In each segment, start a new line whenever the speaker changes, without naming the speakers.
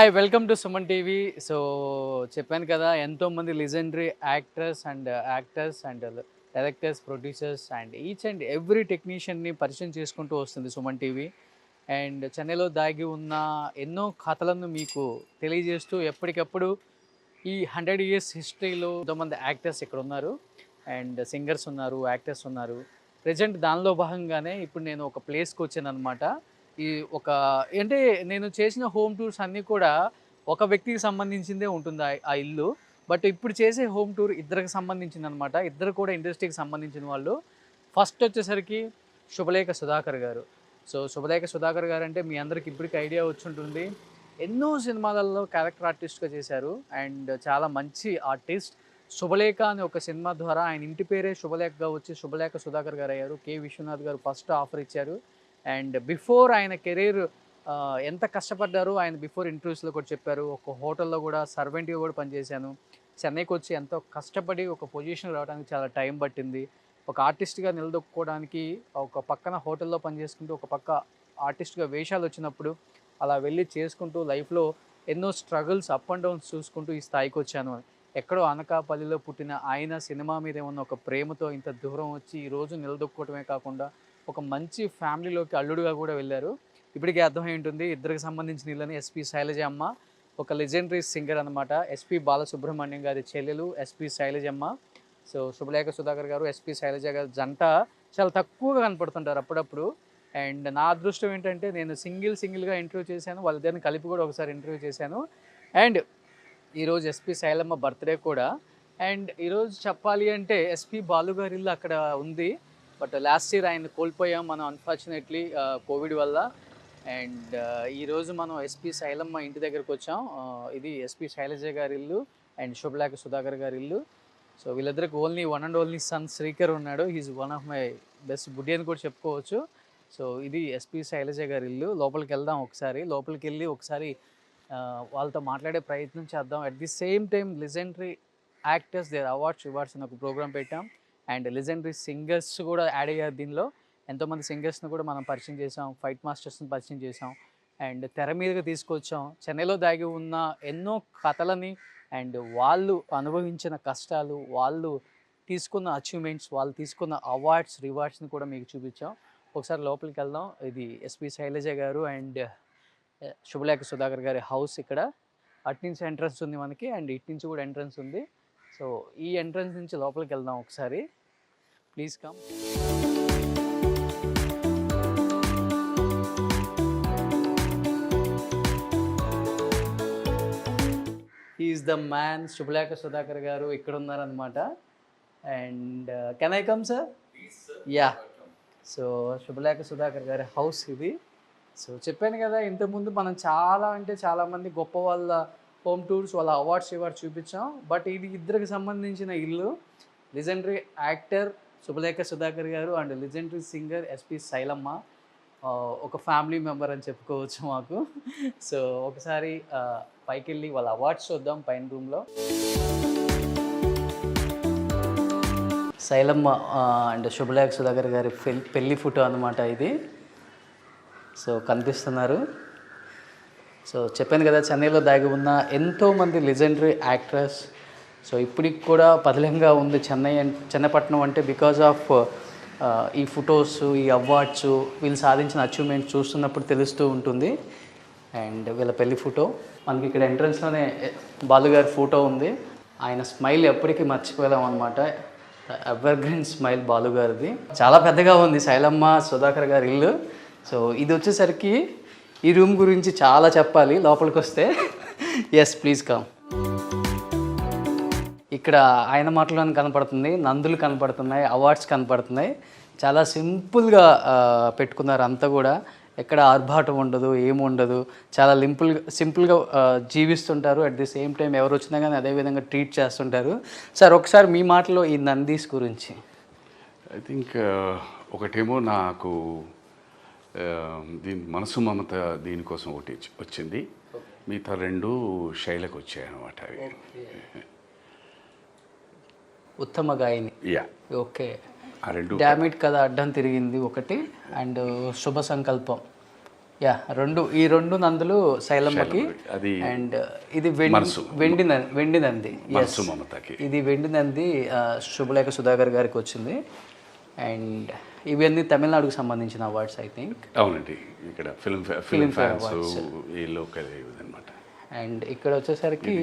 Hi welcome to Suman TV. So చెప్పాను కదా, ఎంతోమంది legendary actors and directors, producers and each and every టెక్నీషియన్ని పరిచయం చేసుకుంటూ వస్తుంది సుమన్ టీవీ. అండ్ చెన్నైలో దాగి ఉన్న ఎన్నో కథలను మీకు తెలియజేస్తూ ఎప్పటికప్పుడు ఈ 100 ఇయర్స్ హిస్టరీలో ఎంతోమంది యాక్టర్స్ ఇక్కడ ఉన్నారు అండ్ సింగర్స్ ఉన్నారు, యాక్టర్స్ ఉన్నారు. ప్రజెంట్ దానిలో భాగంగానే ఇప్పుడు నేను ఒక ప్లేస్కి వచ్చాను అనమాట. ఈ ఒక అంటే నేను చేసిన హోమ్ టూర్స్ అన్నీ కూడా ఒక వ్యక్తికి సంబంధించిందే ఉంటుంది ఆ ఇల్లు. బట్ ఇప్పుడు చేసే హోమ్ టూర్ ఇద్దరికి సంబంధించిందనమాట. ఇద్దరు కూడా ఇండస్ట్రీకి సంబంధించిన వాళ్ళు. ఫస్ట్ వచ్చేసరికి శుభలేఖ సుధాకర్ గారు. సో శుభలేఖ సుధాకర్ గారు అంటే మీ అందరికి ఇప్పటికి ఐడియా వచ్చి ఉంటుంది. ఎన్నో సినిమాలలో క్యారెక్టర్ ఆర్టిస్ట్గా చేశారు అండ్ చాలా మంచి ఆర్టిస్ట్. శుభలేఖ అనే ఒక సినిమా ద్వారా ఆయన ఇంటి పేరే శుభలేఖగా వచ్చి శుభలేఖ సుధాకర్ గారు అయ్యారు. కె విశ్వనాథ్ గారు ఫస్ట్ ఆఫర్ ఇచ్చారు. అండ్ బిఫోర్ ఆయన కెరీర్ ఎంత కష్టపడ్డారో ఆయన బిఫోర్ ఇంటర్వ్యూస్లో కూడా చెప్పారు. ఒక హోటల్లో కూడా సర్వెంట్గా కూడా పనిచేశాను. చెన్నైకి వచ్చి ఎంతో కష్టపడి ఒక పొజిషన్ రావడానికి చాలా టైం పట్టింది. ఒక ఆర్టిస్ట్గా నిలదొక్కుకోవడానికి ఒక పక్కన హోటల్లో పనిచేసుకుంటూ ఒక పక్క ఆర్టిస్ట్గా వేషాలు వచ్చినప్పుడు అలా వెళ్ళి చేసుకుంటూ లైఫ్లో ఎన్నో స్ట్రగుల్స్ అప్ అండ్ డౌన్స్ చూసుకుంటూ ఈ స్థాయికి వచ్చాను. ఎక్కడో అనకాపల్లిలో పుట్టిన ఆయన సినిమా మీద ఏమన్నా ఒక ప్రేమతో ఇంత దూరం వచ్చి ఈరోజు నిలదొక్కుకోవటమే కాకుండా ఒక మంచి ఫ్యామిలీలోకి అల్లుడుగా కూడా వెళ్ళారు. ఇప్పటికే అర్థమై ఉంటుంది ఇద్దరికి సంబంధించిన ఇళ్ళని. ఎస్పి శైలజమ్మ ఒక లెజెండరీ సింగర్ అనమాట. ఎస్పి బాలసుబ్రహ్మణ్యం గారి చెల్లెలు ఎస్పి శైలజమ్మ. సో శుభలేఖ సుధాకర్ గారు, ఎస్పి శైలజ గారు జంట చాలా తక్కువగా కనపడుతుంటారు అప్పుడప్పుడు. అండ్ నా అదృష్టం ఏంటంటే నేను సింగిల్గా ఇంటర్వ్యూ చేశాను, వాళ్ళిద్దరిని కలిపి కూడా ఒకసారి ఇంటర్వ్యూ చేశాను. అండ్ ఈరోజు ఎస్పి శైలమ్మ బర్త్డే కూడా. అండ్ ఈరోజు చెప్పాలి అంటే ఎస్పి బాలు గారి ఇల్లు అక్కడ ఉంది. బట్ లాస్ట్ ఇయర్ ఆయన కోల్పోయాం మనం అన్ఫార్చునేట్లీ కోవిడ్ వల్ల. అండ్ ఈరోజు మనం ఎస్పి శైలమ్మ ఇంటి దగ్గరకు వచ్చాం. ఇది ఎస్పి శైలజ గారి ఇల్లు అండ్ శుభలేఖ సుధాకర్ గారి ఇల్లు. సో వీళ్ళిద్దరికి only one and only son Srikar ఉన్నాడు. He's one of my best buddy అని కూడా చెప్పుకోవచ్చు. సో ఇది ఎస్పి శైలజ గారి ఇల్లు. లోపలికి వెళ్దాం ఒకసారి. లోపలికి వెళ్ళి ఒకసారి వాళ్ళతో మాట్లాడే ప్రయత్నం చేద్దాం. At the same time legendary actors their awards అని ఒక ప్రోగ్రామ్ పెట్టాం. అండ్ లెజెండరీ సింగర్స్ కూడా యాడ్ అయ్యారు దీనిలో. ఎంతోమంది సింగర్స్ని కూడా మనం పరిచయం చేసాం, ఫైట్ మాస్టర్స్ని పరిచయం చేసాం అండ్ తెర మీదకి తీసుకొచ్చాం. చెన్నైలో దాగి ఉన్న ఎన్నో కథలని అండ్ వాళ్ళు అనుభవించిన కష్టాలు, వాళ్ళు తీసుకున్న అచీవ్మెంట్స్, వాళ్ళు తీసుకున్న అవార్డ్స్, రివార్డ్స్ని కూడా మీకు చూపించాం. ఒకసారి లోపలికి వెళ్దాం. ఇది ఎస్పి శైలజ గారు అండ్ శుభలేఖ సుధాకర్ గారి హౌస్ ఇక్కడ. అటు నుంచి ఎంట్రన్స్ ఉంది మనకి అండ్ ఇటు నుంచి కూడా ఎంట్రన్స్ ఉంది. సో ఈ ఎంట్రన్స్ నుంచి లోపలికి వెళ్దాం ఒకసారి. Please come. Is the man. Subhalekha Sudhakar గారు ఇక్కడ ఉన్నారనమాట. And can I come sir? Yeah. So Subhalekha Sudhakar గారి హౌస్ ఇది. సో చెప్పాను కదా ఇంతకుముందు మనం చాలా అంటే చాలామంది గొప్ప వాళ్ళ హోమ్ టూర్స్, వాళ్ళ అవార్డ్స్ చూపించాం. బట్ ఇది ఇద్దరికి సంబంధించిన ఇల్లు. లెజెండరీ యాక్టర్ శుభలేఖ సుధాకర్ గారు and legendary singer SP Shailamma ఒక ఫ్యామిలీ మెంబర్ అని చెప్పుకోవచ్చు మాకు. సో ఒకసారి పైకి వెళ్ళి వాళ్ళ అవార్డ్స్ చూద్దాం పైన రూమ్లో. శైలమ్మ అండ్ శుభలేఖ సుధాకర్ గారి పెళ్లి ఫోటో అనమాట ఇది. సో కనిపిస్తున్నారు. సో చెప్పాను కదా చెన్నైలో దాగి ఉన్న ఎంతోమంది లెజెండరీ యాక్టర్స్. సో ఇప్పటికి కూడా పదిలంగా ఉంది చెన్నపట్నం అంటే బికాజ్ ఆఫ్ ఈ ఫొటోస్, ఈ అవార్డ్స్, వీళ్ళు సాధించిన అచీవ్మెంట్స్ చూస్తున్నప్పుడు తెలుస్తూ ఉంటుంది. అండ్ వీళ్ళ పెళ్లి ఫోటో మనకి ఇక్కడ ఎంట్రన్స్లోనే బాలుగారి ఫోటో ఉంది. ఆయన స్మైల్ ఎప్పటికీ మర్చిపోలేం అనమాట. ఎవర్ గ్రీన్ స్మైల్ బాలుగారిది. చాలా పెద్దగా ఉంది శైలమ్మ సుధాకర్ గారి ఇల్లు. సో ఇది వచ్చేసరికి ఈ రూమ్ గురించి చాలా చెప్పాలి లోపలికి వస్తే. Yes please come. ఇక్కడ ఆయన మాటలోనే కనపడుతుంది, నందులు కనపడుతున్నాయి, అవార్డ్స్ కనపడుతున్నాయి. చాలా సింపుల్గా పెట్టుకున్నారు అంతా కూడా. ఎక్కడ ఆర్భాటం ఉండదు, ఏముండదు. చాలా సింపుల్గా జీవిస్తుంటారు. అట్ ది సేమ్ టైం ఎవరు వచ్చినా కానీ అదేవిధంగా ట్రీట్ చేస్తుంటారు. సార్ ఒకసారి మీ మాటలో ఈ నందీస్ గురించి.
ఐ థింక్ ఒకటేమో నాకు దీని మనసు మమత దీనికోసం ఒకటి వచ్చింది. మిగతా రెండు శైలకు వచ్చాయి అన్నమాట. అవి
ఉత్తమ గాయని.
యా.
ఓకే.
ఆ రెండు
డామిట్ కథ అడ్డం తిరిగింది ఒకటి అండ్ శుభ సంకల్పం యా ఈ రెండు నందులు శైలమ్మకి,
అది
అండ్ ఇది వెండి నంది.
మనసు మమతకి.
ఇది వెండి నంది శుభలేఖ సుధాకర్ గారికి వచ్చింది. అండ్ ఇవన్నీ తమిళనాడుకు సంబంధించిన అవార్డ్స్ ఐ థింక్.
అవునండి, ఇక్కడ ఫిల్మ్ ఫ్యాన్స్ ఈ లోకల్ అనమాట.
అండ్ ఇక్కడ వచ్చేసరికి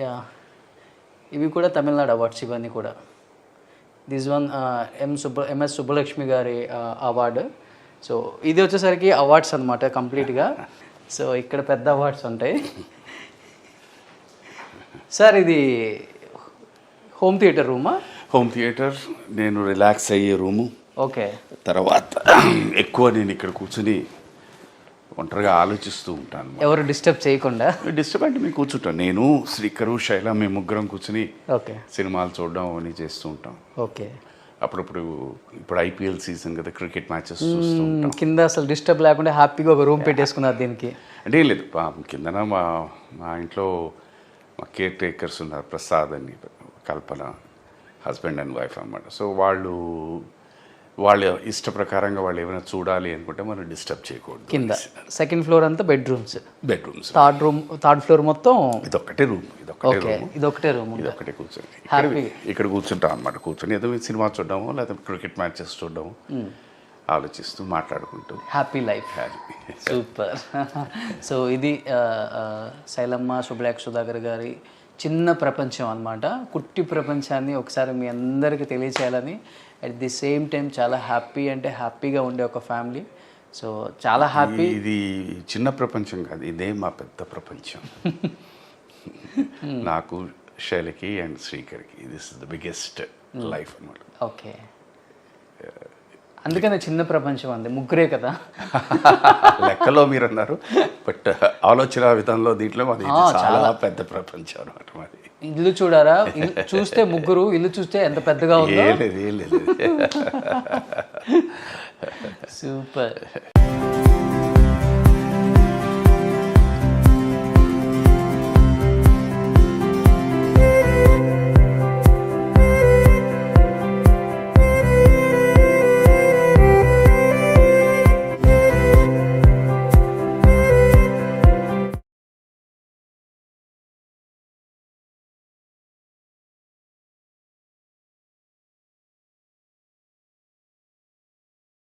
యా ఇవి కూడా తమిళనాడు అవార్డ్స్ ఇవన్నీ కూడా. దిస్ వన్ ఎంఎస్ సుబ్బలక్ష్మి గారి అవార్డు. సో ఇది వచ్చేసరికి అవార్డ్స్ అనమాట కంప్లీట్గా. సో ఇక్కడ పెద్ద అవార్డ్స్ ఉంటాయి. సార్ ఇది హోమ్ థియేటర్ రూమా?
హోమ్ థియేటర్, నేను రిలాక్స్ అయ్యే రూము.
ఓకే.
తర్వాత ఎక్కువ నేను ఇక్కడ కూర్చుని ఒంటరిగా ఆలోచిస్తూ ఉంటాను.
ఎవరు డిస్టర్బ్ చేయకుండా?
డిస్టర్బ్ అంటే మేము కూర్చుంటాం, నేను శ్రీకరు శైల మేము ముగ్గురం కూర్చుని
ఓకే
సినిమాలు చూడడం అవన్నీ చేస్తూ ఉంటాం.
ఓకే.
అప్పుడప్పుడు ఇప్పుడు ఐపీఎల్ సీజన్ కదా, క్రికెట్ మ్యాచెస్ చూస్తూ ఉంటాం.
కింద అసలు డిస్టర్బ్ లేకుండా హ్యాపీగా ఒక రూమ్ పెట్టేసుకున్నారు దీనికి?
అంటే ఏం లేదు, కిందన మా ఇంట్లో మా కేర్ టేకర్స్ ఉన్నారు, ప్రసాద్ అని, కల్పన, హస్బెండ్ అండ్ వైఫ్ అన్నమాట. సో వాళ్ళ ఇష్ట ప్రకారంగా వాళ్ళు ఏమైనా చూడాలి అనుకుంటే మనం డిస్టర్బ్ చేయకూడదు.
కింద సెకండ్ ఫ్లోర్ అంతా బెడ్రూమ్స్. థర్డ్ ఫ్లోర్ మొత్తం
ఇదొక్కటే రూమ్.
ఇదొకటే రూమ్.
ఇదొక్కటే కూర్చొని ఇక్కడ కూర్చుంటాం అనమాట. కూర్చొని ఏదో సినిమా చూడడము లేకపోతే క్రికెట్ మ్యాచెస్ చూడడము, ఆలోచిస్తూ మాట్లాడుకుంటూ
హ్యాపీ లైఫ్. సూపర్. సో ఇది శైలమ్మ శుభలేఖ సుధాకర్ గారి చిన్న ప్రపంచం అన్నమాట. కుట్టి ప్రపంచాన్ని ఒకసారి మీ అందరికీ తెలియచేయాలని, అట్ ది సేమ్ టైం చాలా హ్యాపీ అంటే హ్యాపీగా ఉండే ఒక ఫ్యామిలీ. సో చాలా హ్యాపీ.
ఇది చిన్న ప్రపంచం కాదు, ఇదే మా పెద్ద ప్రపంచం. నాకు, శైలకి అండ్ శ్రీకర్కి this is the biggest life అన్నమాట.
ఓకే. అందుకనే చిన్న ప్రపంచం అంది, ముగ్గురే కదా
లెక్కలో మీరు అన్నారు, బట్ ఆలోచన విధానంలో దీంట్లో మాది చాలా పెద్ద ప్రపంచం అనమాట. మాది
ఇల్లు చూడారా, చూస్తే ముగ్గురు, ఇల్లు చూస్తే ఎంత పెద్దగా ఉందో.
లేదు.
సూపర్.